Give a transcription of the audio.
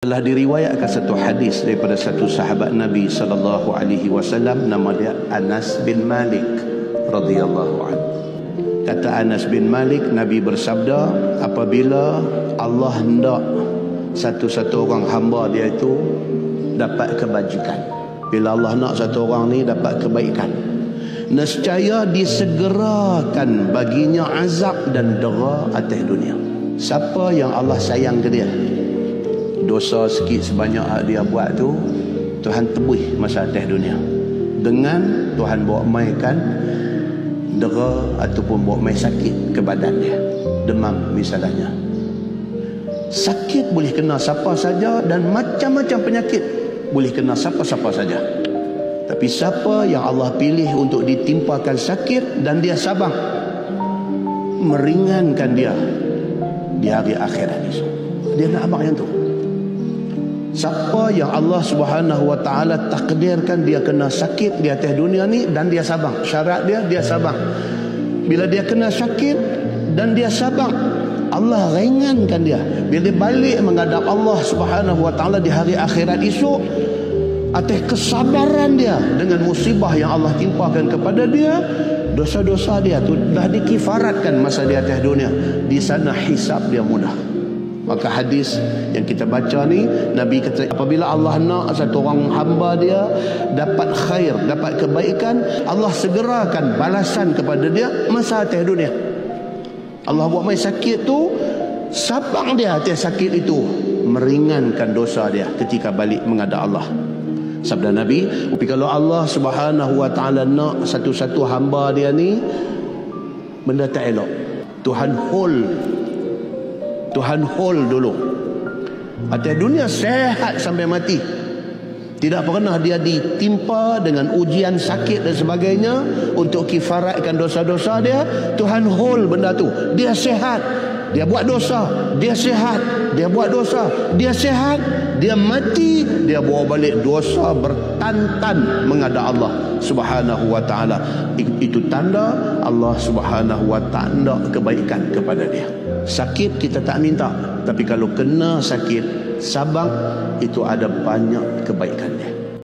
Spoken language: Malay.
Telah diriwayatkan satu hadis daripada satu sahabat Nabi sallallahu alaihi wasallam, nama dia Anas bin Malik radhiyallahu anhu. Kata Anas bin Malik, Nabi bersabda, apabila Allah hendak satu-satu orang hamba dia itu dapat kebajikan, bila Allah nak satu orang ni dapat kebaikan, nescaya disegerakan baginya azab dan dera atas dunia. Siapa yang Allah sayang ke dia, dosa sikit sebanyak dia buat tu, Tuhan tebus masa atas dunia dengan Tuhan bawa mainkan dera ataupun bawa main sakit ke badan dia. Demam misalnya, sakit boleh kena siapa saja dan macam-macam penyakit boleh kena siapa-siapa saja. Tapi siapa yang Allah pilih untuk ditimpakan sakit dan dia sabar, meringankan dia di hari akhirat esok, dia nak abang yang tu. Siapa yang Allah Subhanahu wa taala takdirkan dia kena sakit di atas dunia ni dan dia sabar, syarat dia sabar. Bila dia kena sakit dan dia sabar, Allah ringankan dia. Bila dia balik menghadap Allah Subhanahu wa taala di hari akhirat esok, atas kesabaran dia dengan musibah yang Allah timpakan kepada dia, dosa-dosa dia tu dah dikifaratkan masa di atas dunia. Di sana hisab dia mudah. Maka hadis yang kita baca ni, Nabi kata apabila Allah nak satu orang hamba dia dapat khair, dapat kebaikan, Allah segerakan balasan kepada dia masa atas dunia. Allah buat main sakit tu, sabar dia atas sakit itu, meringankan dosa dia ketika balik menghadap Allah. Sabda Nabi, kalau Allah Subhanahu wa taala nak satu-satu hamba dia ni benda tak elok, Tuhan hold dulu. Atas dunia sehat sampai mati, tidak pernah dia ditimpa dengan ujian sakit dan sebagainya untuk kifaratkan dosa-dosa dia. Tuhan hold benda tu. Dia sehat, dia buat dosa, dia sehat, dia buat dosa, dia sehat, dia mati, dia bawa balik dosa bertantan menghadap Allah Subhanahu wa taala. Itu tanda Allah Subhanahu wa taala kebaikan kepada dia. Sakit kita tak minta, tapi kalau kena sakit sabar, itu ada banyak kebaikan dia.